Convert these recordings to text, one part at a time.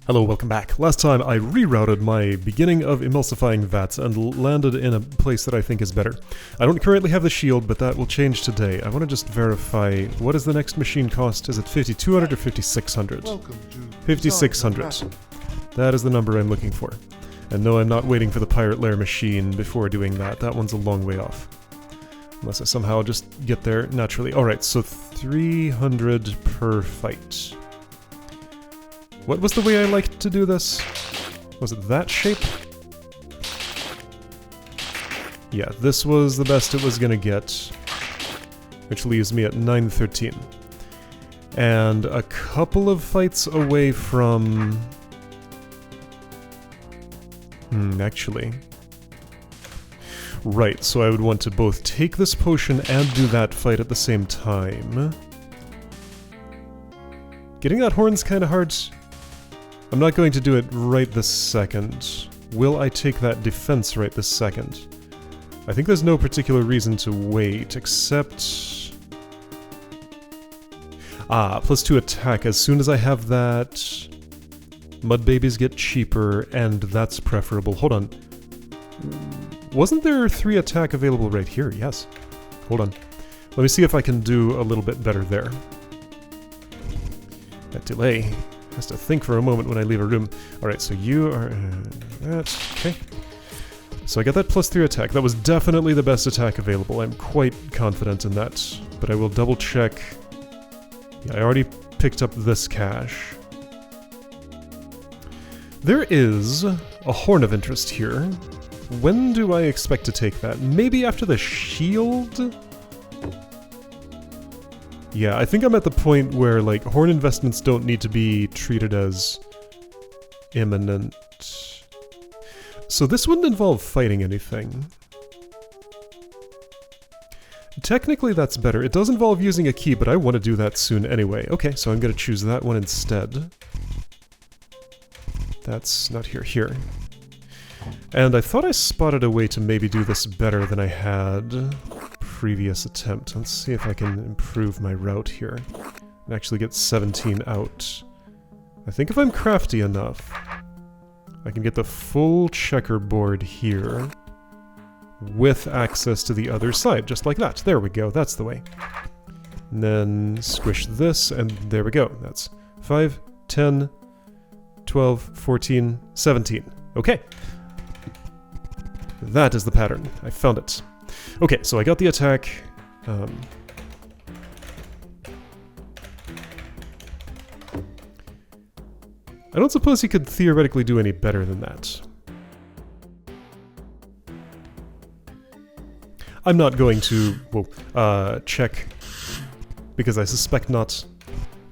Hello, welcome back. Last time I rerouted my beginning of emulsifying vats and landed in a place that I think is better. I don't currently have the shield, but that will change today. I want to just verify, what does the next machine cost? Is it 5200 or 5600? 5600. That is the number I'm looking for. And no, I'm not waiting for the pirate lair machine before doing that. That one's a long way off. Unless I somehow just get there naturally. Alright, so 300 per fight. What was the way I liked to do this? Was it that shape? Yeah, this was the best it was gonna get. Which leaves me at 913. And a couple of fights away from... actually... Right, so I would want to both take this potion and do that fight at the same time. Getting that horn's kinda hard. I'm not going to do it right this second. Will I take that defense right this second? I think there's no particular reason to wait, except... +2 attack. As soon as I have that... Mud babies get cheaper, and that's preferable. Hold on. Wasn't there 3 attack available right here? Yes. Hold on. Let me see if I can do a little bit better there. That delay has to think for a moment when I leave a room. Alright, so you are... that. Okay. So I got that +3 attack. That was definitely the best attack available. I'm quite confident in that. But I will double check... Yeah, I already picked up this cache. There is a horn of interest here. When do I expect to take that? Maybe after the shield? Yeah, I think I'm at the point where, like, horn investments don't need to be treated as imminent. So this wouldn't involve fighting anything. Technically that's better. It does involve using a key, but I want to do that soon anyway. Okay, so I'm going to choose that one instead. That's not here, here. And I thought I spotted a way to maybe do this better than I had previous attempt. Let's see if I can improve my route here and actually get 17 out. I think if I'm crafty enough, I can get the full checkerboard here with access to the other side, just like that. There we go, that's the way. And then squish this, and there we go. That's 5, 10, 12, 14, 17. Okay. That is the pattern. I found it. Okay, so I got the attack. I don't suppose he could theoretically do any better than that. I'm not going to, well, check, because I suspect not.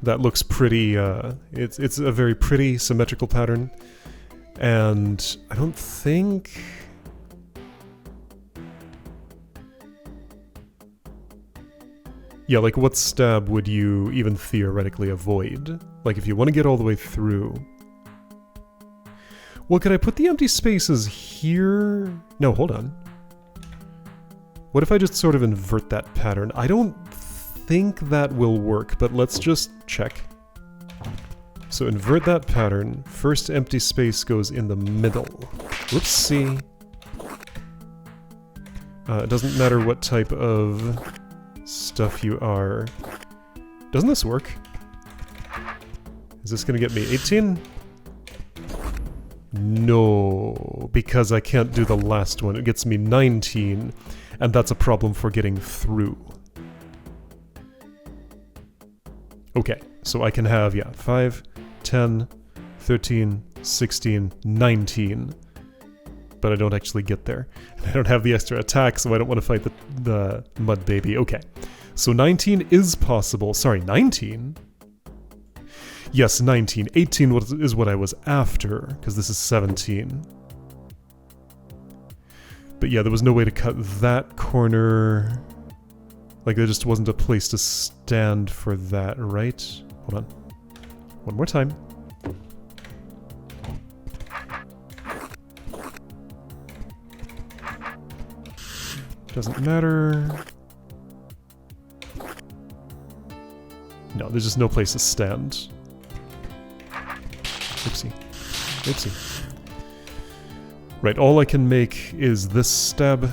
That looks pretty, it's a very pretty symmetrical pattern. And I don't think... Yeah, like what stab would you even theoretically avoid? Like if you want to get all the way through. Well, could I put the empty spaces here? No, hold on. What if I just sort of invert that pattern? I don't think that will work, but let's just check. So invert that pattern. First empty space goes in the middle. Whoopsie. It doesn't matter what type of stuff you are. Doesn't this work? Is this gonna get me 18? No, because I can't do the last one. It gets me 19, and that's a problem for getting through. Okay, so I can have, yeah, 5, 10, 13, 16, 19. But I don't actually get there. And I don't have the extra attack, so I don't want to fight the mud baby. Okay, so 19 is possible. Sorry, 19? Yes, 19. 18 is what I was after, because this is 17. But yeah, there was no way to cut that corner. Like, there just wasn't a place to stand for that, right? Hold on. One more time. Doesn't matter. No, there's just no place to stand. Oopsie. Oopsie. Right, all I can make is this stab.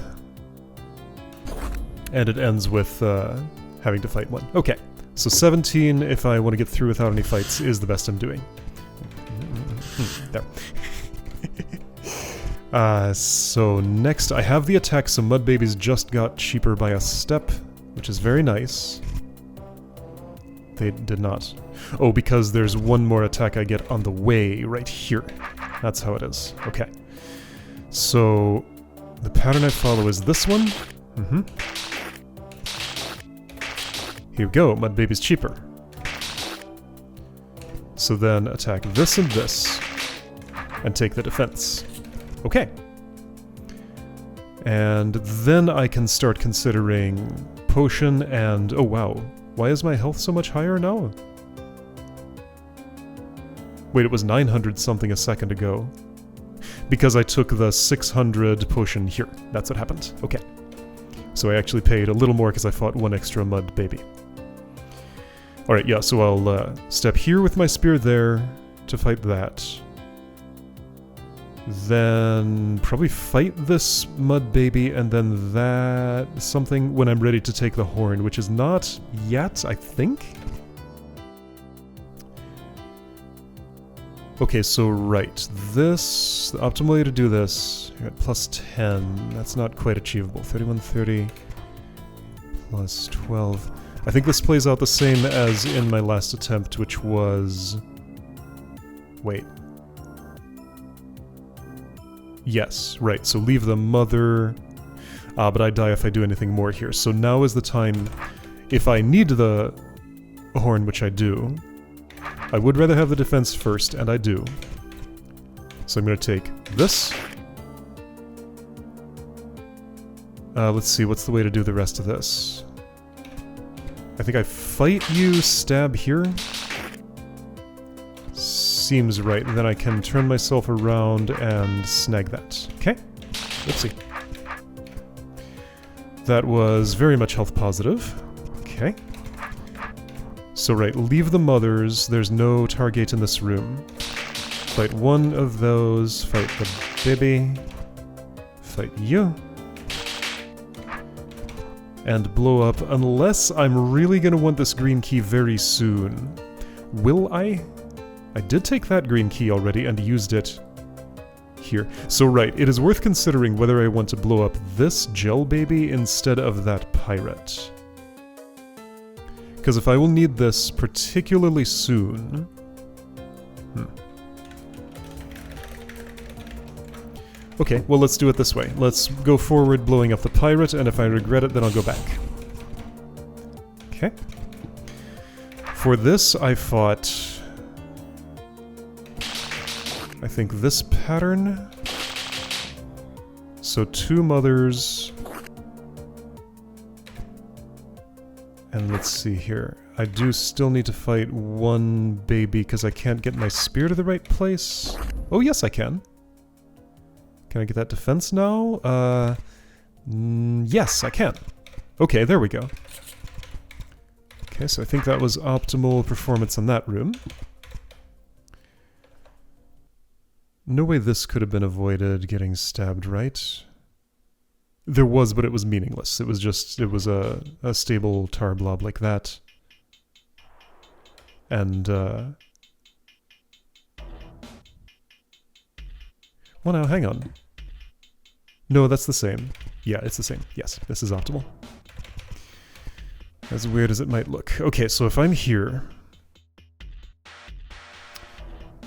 And it ends with having to fight one. Okay, so 17, if I want to get through without any fights, is the best I'm doing. There. So next, I have the attack, so Mud Babies just got cheaper by a step, which is very nice. They did not. Oh, because there's one more attack I get on the way, right here. That's how it is. Okay. So, the pattern I follow is this one. Here we go, Mud Baby's cheaper. So then attack this and this, and take the defense. Okay. And then I can start considering potion and... oh wow, why is my health so much higher now? Wait, it was 900 something a second ago. Because I took the 600 potion here. That's what happened. Okay. So I actually paid a little more because I fought one extra Mud Baby. Alright, yeah, so I'll step here with my spear there to fight that. Then probably fight this Mud Baby and then that something when I'm ready to take the horn, which is not yet, I think? Okay, so right, this, the optimal way to do this, you're at plus 10, that's not quite achievable. 3130 plus 12. I think this plays out the same as in my last attempt, which was... wait. Yes, right, so leave the mother... but I die if I do anything more here. So now is the time, if I need the horn, which I do, I would rather have the defense first, and I do. So I'm going to take this. Let's see, what's the way to do the rest of this? I think I fight you, stab here. Seems right, and then I can turn myself around and snag that. Okay, let's see. That was very much health positive. Okay. So right, leave the mothers, there's no target in this room. Fight one of those, fight the baby, fight you. And blow up, unless I'm really gonna want this green key very soon. Will I? I did take that green key already and used it here. So right, it is worth considering whether I want to blow up this gel baby instead of that pirate. Because if I will need this particularly soon... Okay, well let's do it this way. Let's go forward blowing up the pirate, and if I regret it, then I'll go back. Okay. For this, I fought... I think this pattern. So 2 mothers... And let's see here. I do still need to fight 1 baby because I can't get my spear to the right place. Oh yes, I can. Can I get that defense now? Yes, I can. Okay, there we go. Okay, so I think that was optimal performance in that room. No way this could have been avoided getting stabbed, right? There was, but it was meaningless. It was just, it was a stable tar blob like that. And, well now, hang on. No, that's the same. Yeah, it's the same. Yes, this is optimal. As weird as it might look. Okay, so if I'm here...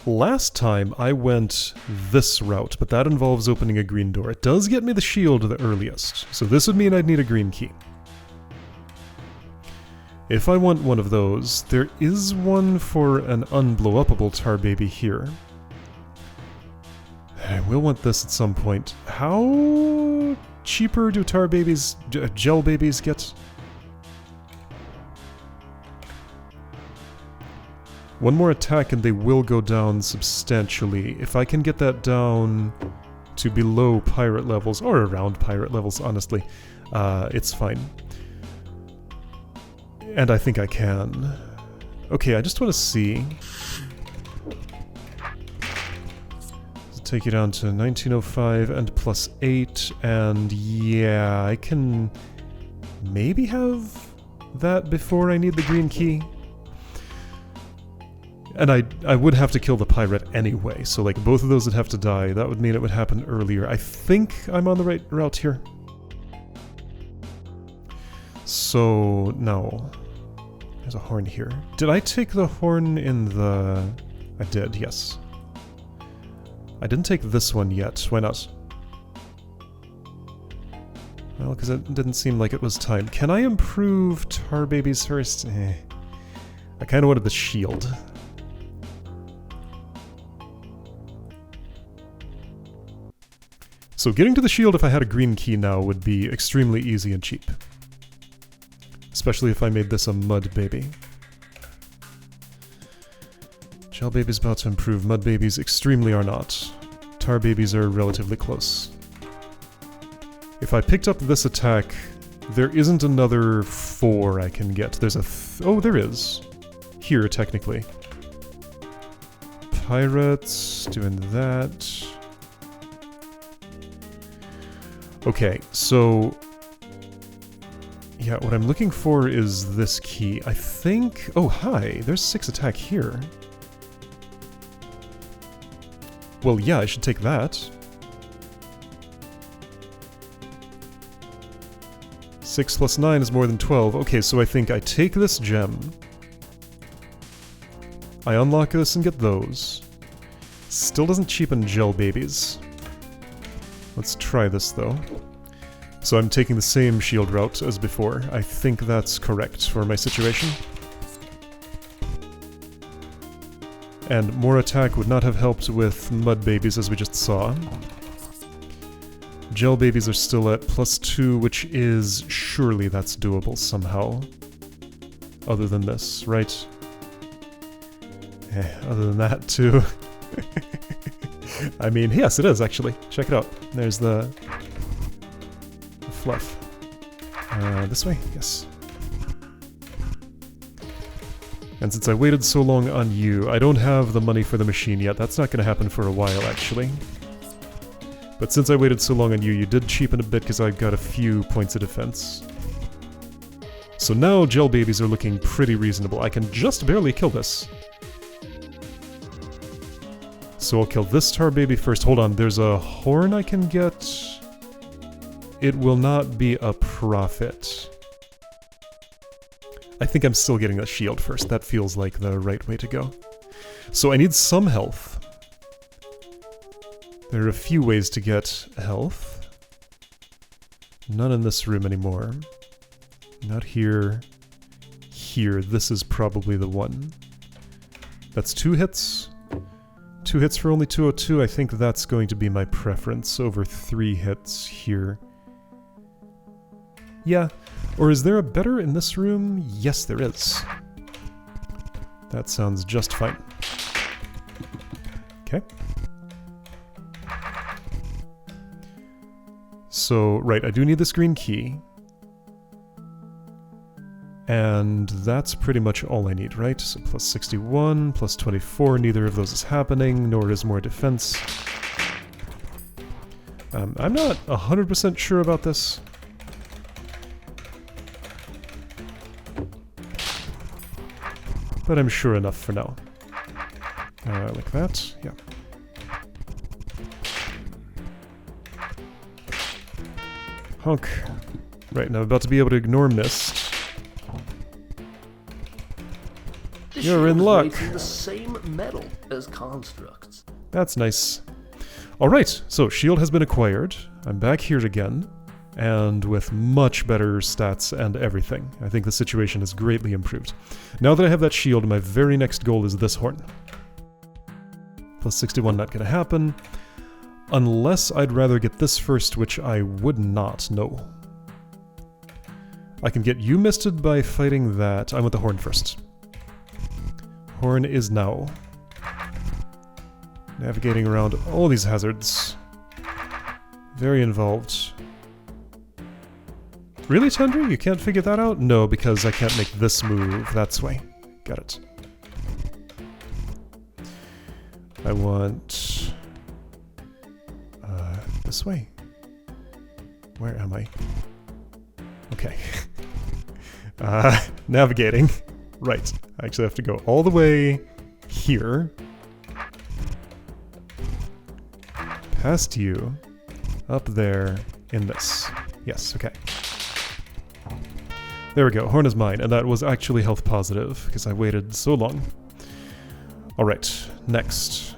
Last time I went this route, but that involves opening a green door. It does get me the shield the earliest, so this would mean I'd need a green key. If I want one of those, there is one for an unblow-upable tar baby here. I will want this at some point. How cheaper do tar babies, gel babies get? One more attack and they will go down substantially. If I can get that down to below pirate levels, or around pirate levels, honestly, it's fine. And I think I can. Okay, I just want to see. take you down to 1905 and plus 8, and yeah, I can maybe have that before I need the green key. And I would have to kill the pirate anyway, so like both of those would have to die. That would mean it would happen earlier. I think I'm on the right route here. So, no. There's a horn here. Did I take the horn in the... I did, yes. I didn't take this one yet. Why not? Well, because it didn't seem like it was time. Can I improve Tar Babies first? I kind of wanted the shield. So getting to the shield if I had a green key now would be extremely easy and cheap. Especially if I made this a mud baby. Gel babies about to improve. Mud babies extremely are not. Tar babies are relatively close. If I picked up this attack, there isn't another 4 I can get. There's a... oh, there is. Here, technically. Pirates, doing that. Okay, so... yeah, what I'm looking for is this key. I think... oh, hi! There's 6 attack here. Well, yeah, I should take that. 6 plus 9 is more than 12. Okay, so I think I take this gem. I unlock this and get those. Still doesn't cheapen gel babies. Let's try this, though. So I'm taking the same shield route as before. I think that's correct for my situation. And more attack would not have helped with mud babies, as we just saw. Gel babies are still at +2, which is... surely that's doable somehow. Other than this, right? Other than that, too. I mean, yes, it is, actually. Check it out. There's the fluff. This way? Yes. And since I waited so long on you, I don't have the money for the machine yet. That's not going to happen for a while, actually. But since I waited so long on you, you did cheapen a bit because I've got a few points of defense. So now gel babies are looking pretty reasonable. I can just barely kill this. So I'll kill this tar baby first. Hold on, there's a horn I can get. It will not be a profit. I think I'm still getting a shield first. That feels like the right way to go. So I need some health. There are a few ways to get health. None in this room anymore. Not here. Here. This is probably the one. That's 2 hits. 2 hits for only 202. I think that's going to be my preference over 3 hits here. Yeah. Or is there a better in this room? Yes, there is. That sounds just fine. Okay. So, right, I do need this green key. And that's pretty much all I need, right? So plus 61, plus 24, neither of those is happening, nor is more defense. I'm not 100% sure about this. But I'm sure enough for now. Like that, yeah. Honk. Right, now I'm about to be able to ignore mist. You're in luck. Made from the same metal as constructs. That's nice. Alright, so shield has been acquired. I'm back here again. And with much better stats and everything. I think the situation is greatly improved. Now that I have that shield, my very next goal is this horn. Plus 61 not gonna happen. Unless I'd rather get this first, which I would not, no. I can get you misted by fighting that. I want the horn first. Horn is now. Navigating around all these hazards. Very involved. Really, Tundra? You can't figure that out? No, because I can't make this move. That's why. Got it. I want... this way? Where am I? Okay. Navigating. Right. I actually have to go all the way here. Past you. Up there. In this. Yes, okay. There we go. Horn is mine. And that was actually health positive, because I waited so long. Alright. Next.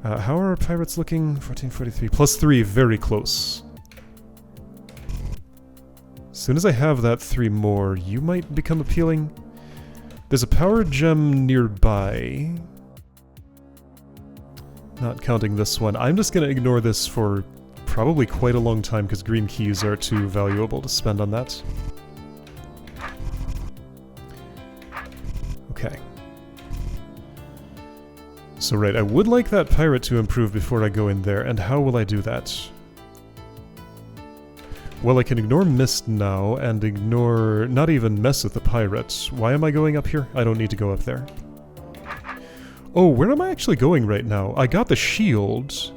How are our pirates looking? 1443. Plus 3. Very close. As soon as I have that 3 more, you might become appealing. There's a power gem nearby. Not counting this one. I'm just going to ignore this for probably quite a long time because green keys are too valuable to spend on that. Okay. So right, I would like that pirate to improve before I go in there, and how will I do that? Well, I can ignore Mist now, and ignore... not even mess with the pirate. Why am I going up here? I don't need to go up there. Oh, where am I actually going right now? I got the shield.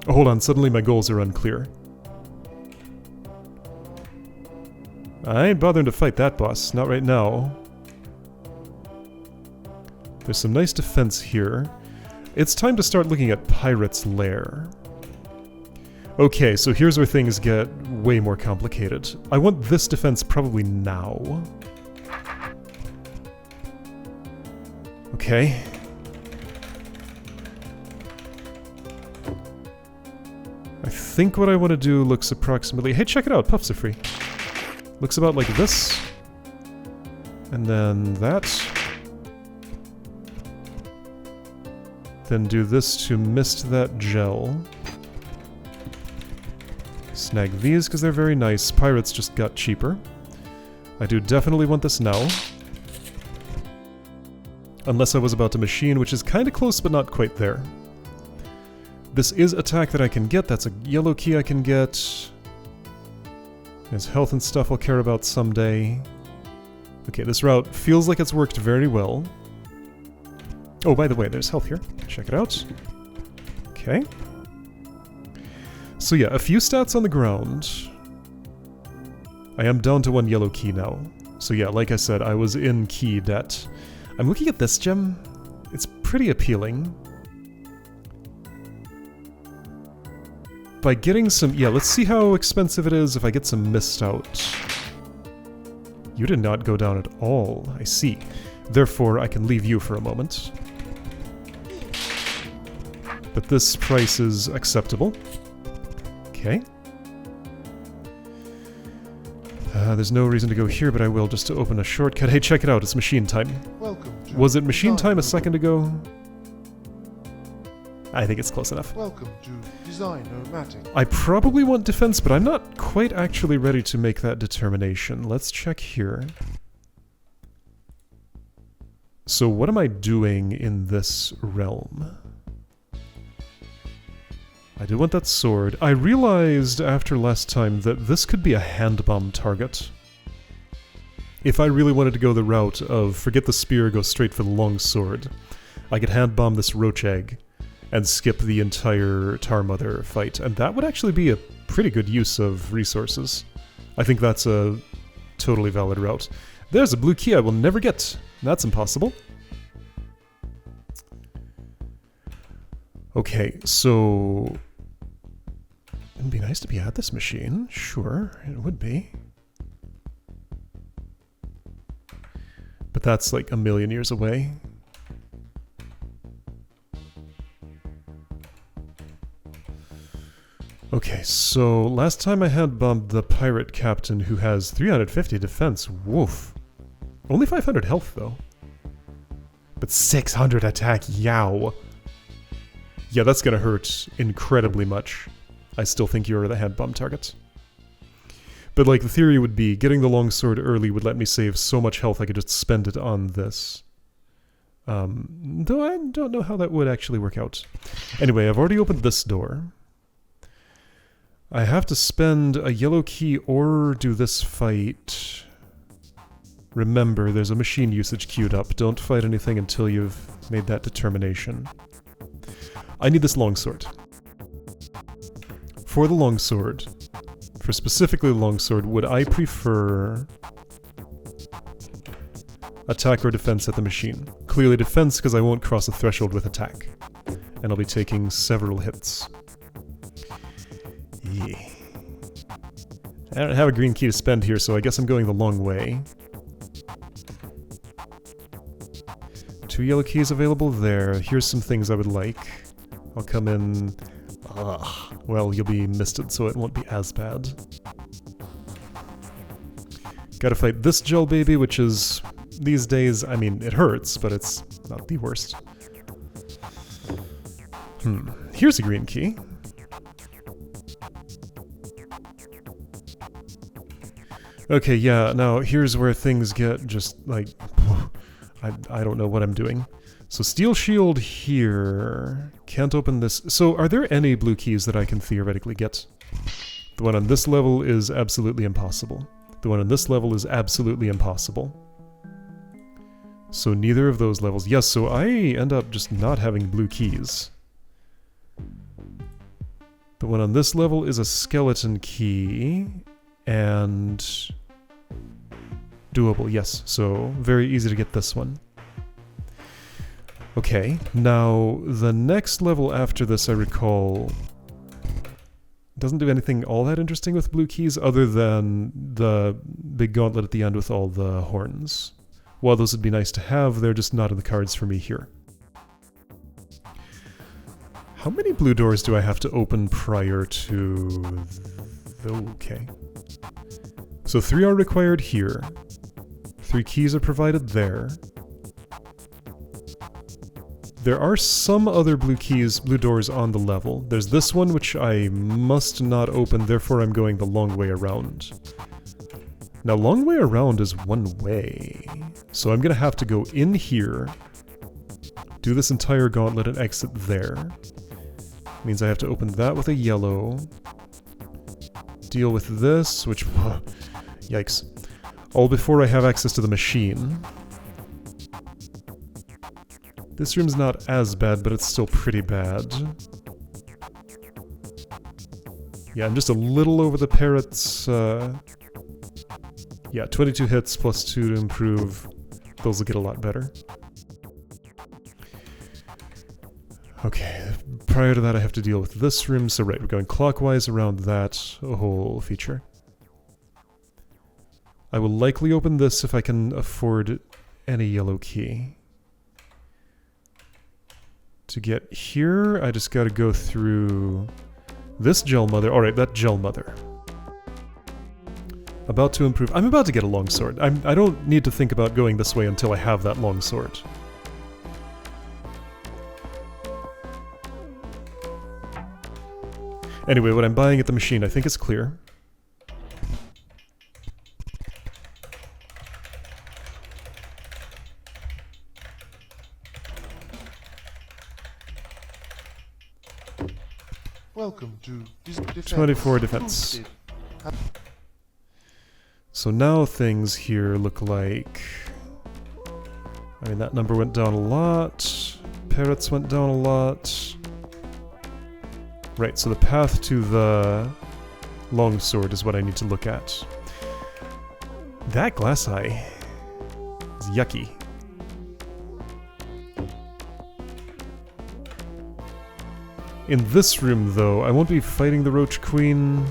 Oh, hold on, suddenly my goals are unclear. I ain't bothering to fight that boss, not right now. There's some nice defense here. It's time to start looking at Pirate's Lair. Okay, so here's where things get way more complicated. I want this defense probably now. Okay. I think what I want to do looks approximately... Hey, check it out, puffs are free. Looks about like this. And then that. Then do this to mist that gel. Snag these because they're very nice. Pirates just got cheaper. I do definitely want this now. Unless I was about to machine, which is kind of close but not quite there. This is attack that I can get. That's a yellow key I can get. There's health and stuff I'll care about someday. Okay, this route feels like it's worked very well. Oh, by the way, there's health here. Check it out. Okay. So yeah, a few stats on the ground. I am down to 1 yellow key now. So yeah, like I said, I was in key debt. I'm looking at this gem. It's pretty appealing. By getting some... Yeah, let's see how expensive it is if I get some mist out. You did not go down at all. I see. Therefore, I can leave you for a moment. But this price is acceptable. Okay. There's no reason to go here, but I will just to open a shortcut. Hey, check it out. It's machine time. Welcome to Was it machine Design time a No second ago? I think it's close enough. Welcome to Design Nomadic. I probably want defense, but I'm not quite actually ready to make that determination. Let's check here. So what am I doing in this realm? I do want that sword. I realized after last time that this could be a hand bomb target. If I really wanted to go the route of forget the spear, go straight for the long sword, I could hand bomb this roach egg and skip the entire Tar Mother fight, and that would actually be a pretty good use of resources. I think that's a totally valid route. There's a blue key I will never get. That's impossible. Okay, so... It'd be nice to be at this machine. Sure, it would be. But that's like a million years away. Okay, so last time I had bombed the pirate captain who has 350 defense. Woof. Only 500 health though. But 600 attack, yow. Yeah, that's gonna hurt incredibly much. I still think you're the hand bomb target. But like the theory would be, getting the longsword early would let me save so much health I could just spend it on this. Though I don't know how that would actually work out. Anyway, I've already opened this door. I have to spend a yellow key or do this fight. Remember, there's a machine usage queued up. Don't fight anything until you've made that determination. I need this longsword. For the longsword, for specifically the longsword, would I prefer attack or defense at the machine? Clearly defense, because I won't cross a threshold with attack. And I'll be taking several hits. Yeah. I don't have a green key to spend here, so I guess I'm going the long way. 2 yellow keys available there. Here's some things I would like. I'll come in... well, you'll be misted, so it won't be as bad. Gotta fight this gel baby, which is... these days, I mean, it hurts, but it's not the worst. Here's a green key. Okay, yeah, now here's where things get just, like... I don't know what I'm doing. So steel shield here... Can't open this... So are there any blue keys that I can theoretically get? The one on this level is absolutely impossible. The one on this level is absolutely impossible. So neither of those levels. Yes, so I end up just not having blue keys. The one on this level is a skeleton key, and doable, yes, so very easy to get this one. Okay, now the next level after this, I recall, doesn't do anything all that interesting with blue keys other than the big gauntlet at the end with all the horns. While those would be nice to have, they're just not in the cards for me here. How many blue doors do I have to open prior to... Okay. So 3 are required here. 3 keys are provided there. There are some other blue keys, blue doors on the level. There's this one which I must not open, therefore I'm going the long way around. Now long way around is one way. So I'm gonna have to go in here, do this entire gauntlet and exit there. Means I have to open that with a yellow. Deal with this, which... yikes. All before I have access to the machine. This room's not as bad, but it's still pretty bad. Yeah, I'm just a little over the parrots. Yeah, 22 hits plus 2 to improve. Those will get a lot better. Okay, prior to that I have to deal with this room, so right, we're going clockwise around that whole feature. I will likely open this if I can afford any yellow key. To get here, I just gotta go through this gel mother. Alright, that gel mother. About to improve. I'm about to get a longsword. I don't need to think about going this way until I have that longsword. Anyway, what I'm buying at the machine I think is clear. Welcome to defense. 24 defense. So now things here look like... I mean, that number went down a lot. Parrots went down a lot. Right, so the path to the longsword is what I need to look at. That glass eye is yucky. In this room, though, I won't be fighting the Roach Queen,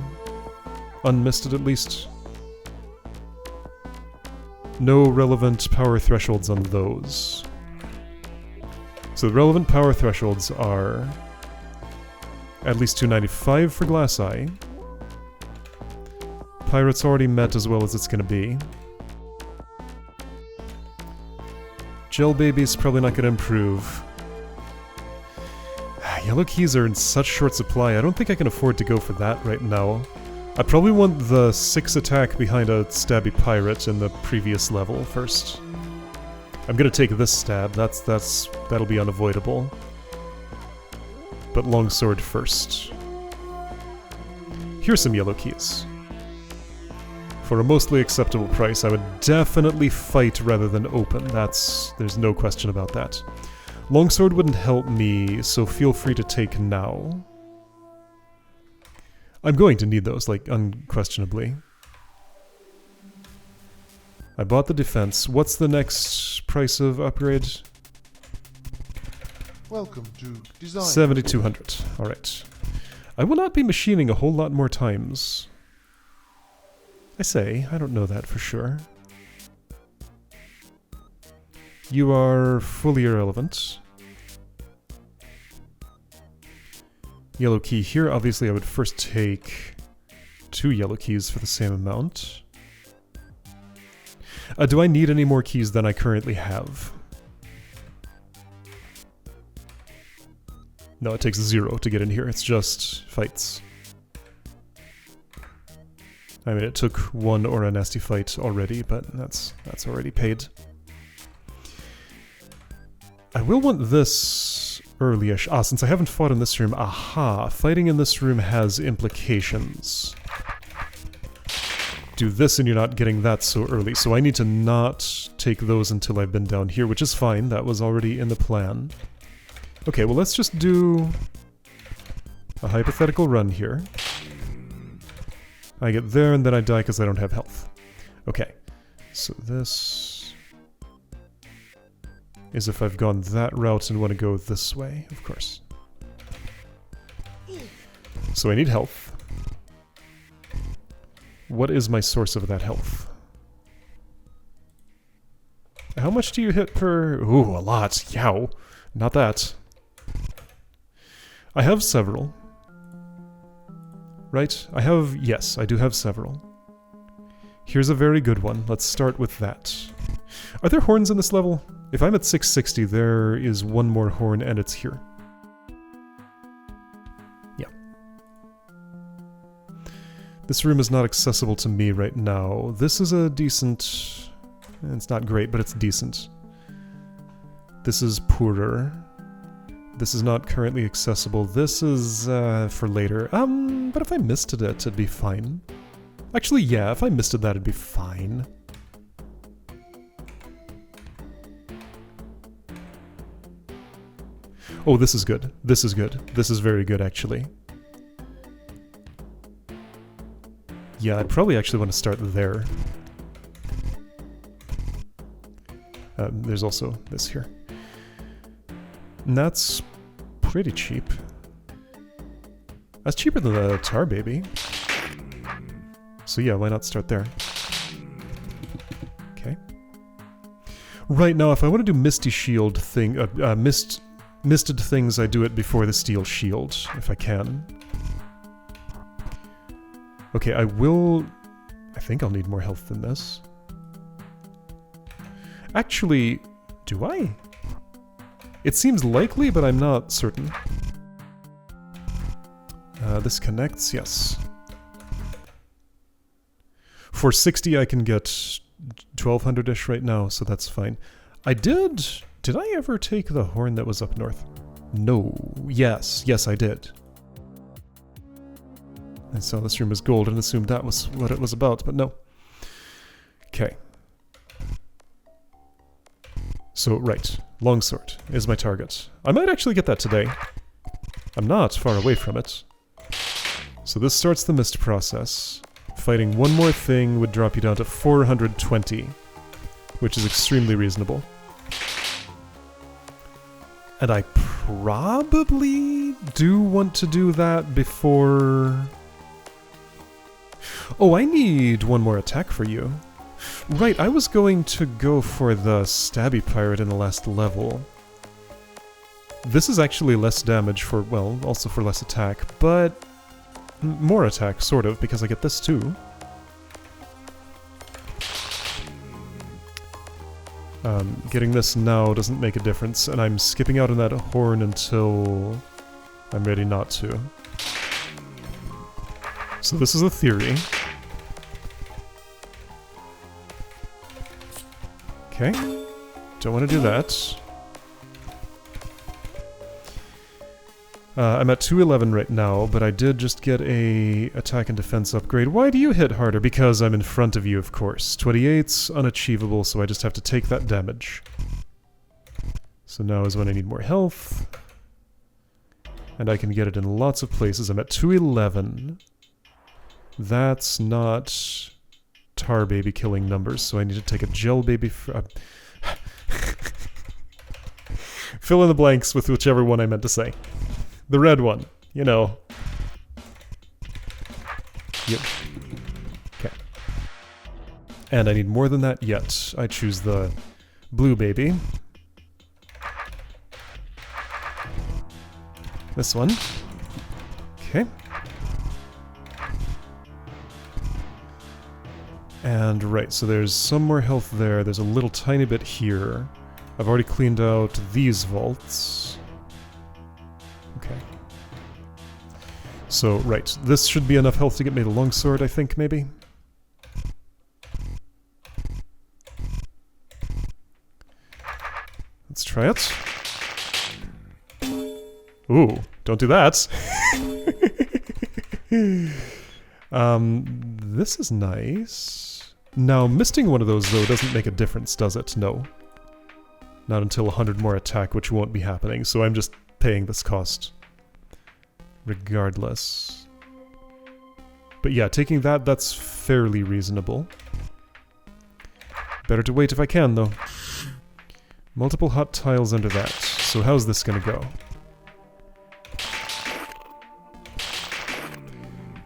unmisted at least. No relevant power thresholds on those. So the relevant power thresholds are at least 295 for Glass Eye. Pirate's already met as well as it's gonna be. Gel Baby's probably not gonna improve. Yellow keys are in such short supply, I don't think I can afford to go for that right now. I probably want the 6 attack behind a stabby pirate in the previous level first. I'm gonna take this stab, that'll be unavoidable. But longsword first. Here's some yellow keys. For a mostly acceptable price, I would definitely fight rather than open. There's no question about that. Longsword wouldn't help me, so feel free to take now. I'm going to need those, like, unquestionably. I bought the defense. What's the next price of upgrade? Welcome to design. 7,200. Alright. I will not be machining a whole lot more times. I say, I don't know that for sure. You are fully irrelevant. Yellow key here. Obviously, I would first take 2 yellow keys for the same amount. Do I need any more keys than I currently have? No, it takes 0 to get in here. It's just fights. I mean, it took 1 or a nasty fight already, but that's already paid. I will want this early-ish. Ah, since I haven't fought in this room, aha! Fighting in this room has implications. Do this and you're not getting that so early, so I need to not take those until I've been down here, which is fine. That was already in the plan. Okay, well let's just do a hypothetical run here. I get there and then I die because I don't have health. Okay, so this is if I've gone that route and want to go this way, of course. So I need health. What is my source of that health? How much do you hit per... Ooh, a lot. Yow. Not that. I have several. Right? I have... Yes, I do have several. Here's a very good one. Let's start with that. Are there horns in this level? If I'm at 660, there is one more horn and it's here. Yeah. This room is not accessible to me right now. This is a decent... It's not great, but it's decent. This is poorer. This is not currently accessible. This is for later. But if I misted it, it'd be fine. Actually, yeah, if I misted that, it'd be fine. Oh, this is good. This is good. This is very good, actually. Yeah, I'd probably actually want to start there. There's also this here. And that's pretty cheap. That's cheaper than the Tar Baby. So yeah, why not start there? Okay. Right now, if I want to do Misty Shield thing, Misted things, I do it before the Steel Shield, if I can. Okay, I think I'll need more health than this. Actually, do I? It seems likely, but I'm not certain. This connects, yes. For 60 I can get 1200-ish right now, so that's fine. Did I ever take the horn that was up north? No. Yes, I did. I saw this room as gold and assumed that was what it was about, but no. Okay. So, right. Longsword is my target. I might actually get that today. I'm not far away from it. So this starts the mist process. Fighting one more thing would drop you down to 420, which is extremely reasonable. And I probably do want to do that before... Oh, I need one more attack for you. Right, I was going to go for the Stabby Pirate in the last level. This is actually less damage for, well, also for less attack, but more attack, sort of, because I get this too. Getting this now doesn't make a difference, and I'm skipping out on that horn until I'm ready not to. So this is a theory. Okay. Don't want to do that. I'm at 211 right now, but I did just get a attack and defense upgrade. Why do you hit harder? Because I'm in front of you, of course. 28's unachievable, so I just have to take that damage. So now is when I need more health. And I can get it in lots of places. I'm at 211. That's not tar baby killing numbers, so I need to take a gel baby fill in the blanks with whichever one I meant to say. The red one, you know. Yep. Okay. And I need more than that yet. I choose the blue baby. This one. Okay. And right, so there's some more health there. There's a little tiny bit here. I've already cleaned out these vaults. Okay. So, right, this should be enough health to get me the longsword, I think, maybe? Let's try it. Ooh, don't do that. This is nice. Now, misting one of those, though, doesn't make a difference, does it? No. Not until 100 more attack, which won't be happening, so I'm just paying this cost. Regardless. But yeah, taking that, that's fairly reasonable. Better to wait if I can, though. Multiple hot tiles under that. So how's this gonna go?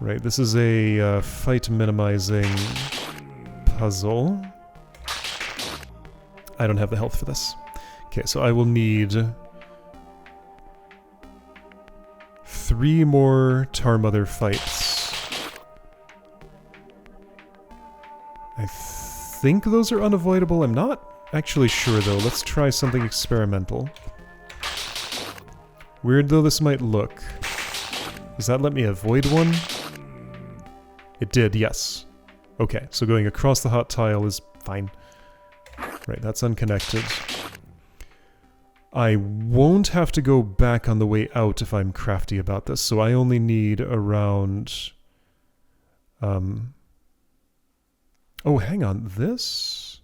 Right, this is a fight minimizing puzzle. I don't have the health for this. Okay, so I will need 3 more Tar Mother fights. I think those are unavoidable. I'm not actually sure, though. Let's try something experimental. Weird though this might look. Does that let me avoid one? It did, yes. Okay, so going across the hot tile is fine. Right, that's unconnected. I won't have to go back on the way out if I'm crafty about this, so I only need around... Oh, hang on, this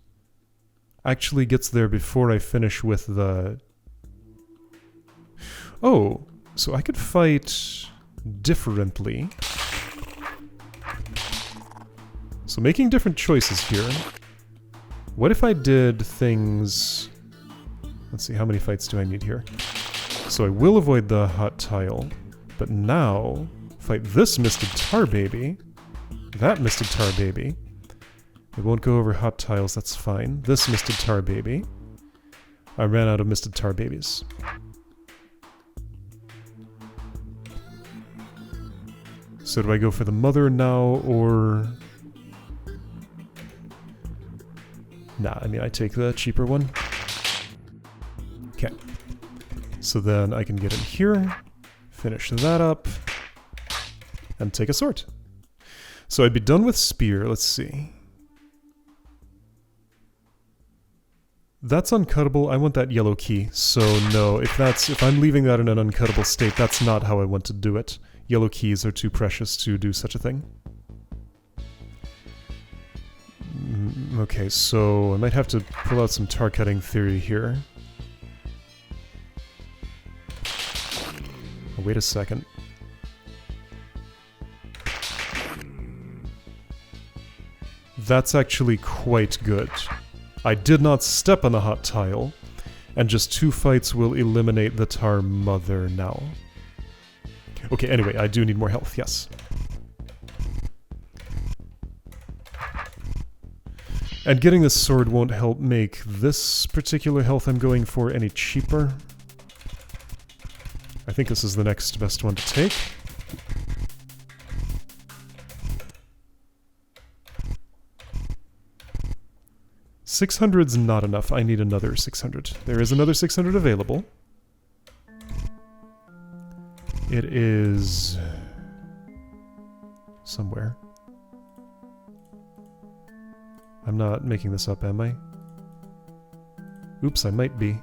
actually gets there before I finish with the... Oh, so I could fight differently. So making different choices here. What if I did things... Let's see, how many fights do I need here? So I will avoid the hot tile, but now fight this misted tar baby, that misted tar baby. It won't go over hot tiles, that's fine. This misted tar baby. I ran out of misted tar babies. So do I go for the mother now, or... Nah, I mean, I take the cheaper one. Okay. So then I can get in here, finish that up, and take a sword. So I'd be done with spear, let's see. That's uncuttable, I want that yellow key, so no, if I'm leaving that in an uncuttable state, that's not how I want to do it. Yellow keys are too precious to do such a thing. Okay, so I might have to pull out some tar cutting theory here. Oh, wait a second. That's actually quite good. I did not step on the hot tile, and just 2 fights will eliminate the tar mother now. Okay, anyway, I do need more health, yes. And getting this sword won't help make this particular health I'm going for any cheaper. I think this is the next best one to take. $600's not enough. I need another 600. There is another 600 available. It is... somewhere. I'm not making this up, am I? Oops, I might be.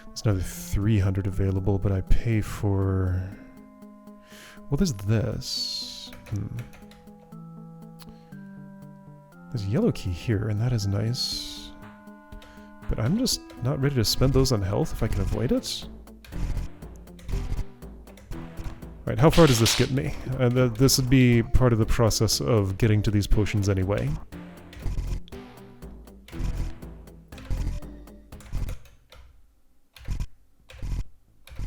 There's another 300 available, but I pay for... Well, there's this. There's a yellow key here, and that is nice. But I'm just not ready to spend those on health if I can avoid it. Right, how far does this get me? This would be part of the process of getting to these potions anyway.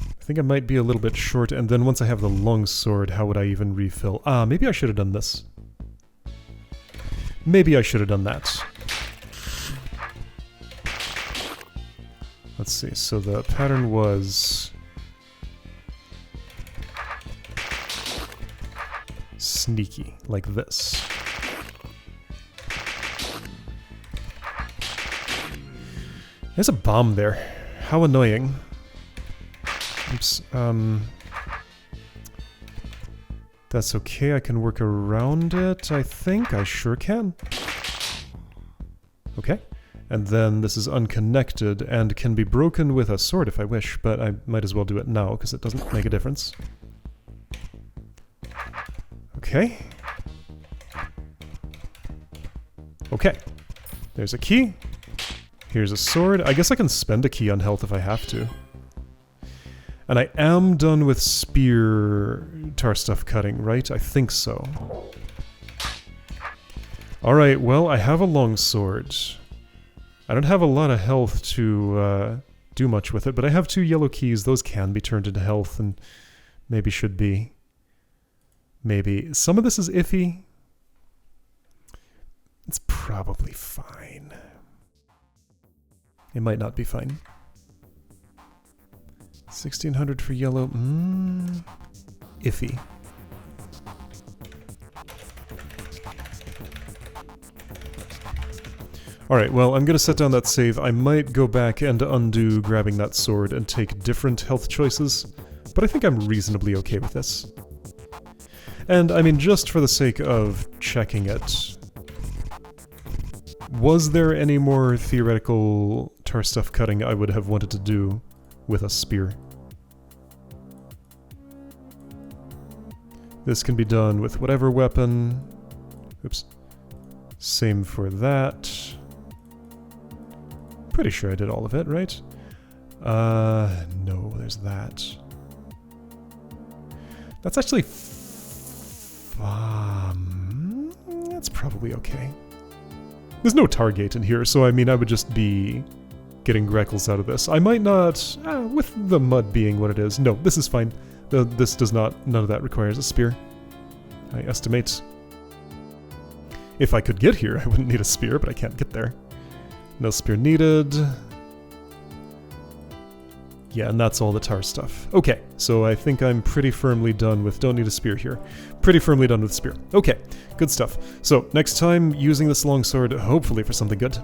I think I might be a little bit short, and then once I have the long sword, how would I even refill? Ah, maybe I should have done this. Maybe I should have done that. Let's see, so the pattern was... sneaky, like this. There's a bomb there. How annoying. Oops, that's okay, I can work around it, I think. I sure can. Okay. And then this is unconnected and can be broken with a sword if I wish, but I might as well do it now because it doesn't make a difference. Okay. Okay. There's a key. Here's a sword. I guess I can spend a key on health if I have to. And I am done with spear tar stuff cutting, right? I think so. Alright, well, I have a long sword. I don't have a lot of health to do much with it, but I have 2 yellow keys. Those can be turned into health and maybe should be. Maybe. Some of this is iffy. It's probably fine. It might not be fine. 1600 for yellow. Iffy. Alright, well, I'm gonna set down that save. I might go back and undo grabbing that sword and take different health choices, but I think I'm reasonably okay with this. And, I mean, just for the sake of checking it, was there any more theoretical tar stuff cutting I would have wanted to do with a spear? This can be done with whatever weapon. Oops. Same for that. Pretty sure I did all of it, right? No, there's that. That's actually... that's probably okay. There's no target in here, so I mean I would just be getting Greckles out of this. I might not... with the mud being what it is. No, this is fine. This does not... none of that requires a spear. I estimate. If I could get here, I wouldn't need a spear, but I can't get there. No spear needed. Yeah, and that's all the tar stuff. Okay, so I think I'm pretty firmly done with... don't need a spear here. Pretty firmly done with spear. Okay, good stuff. So, next time, using this longsword, hopefully for something good.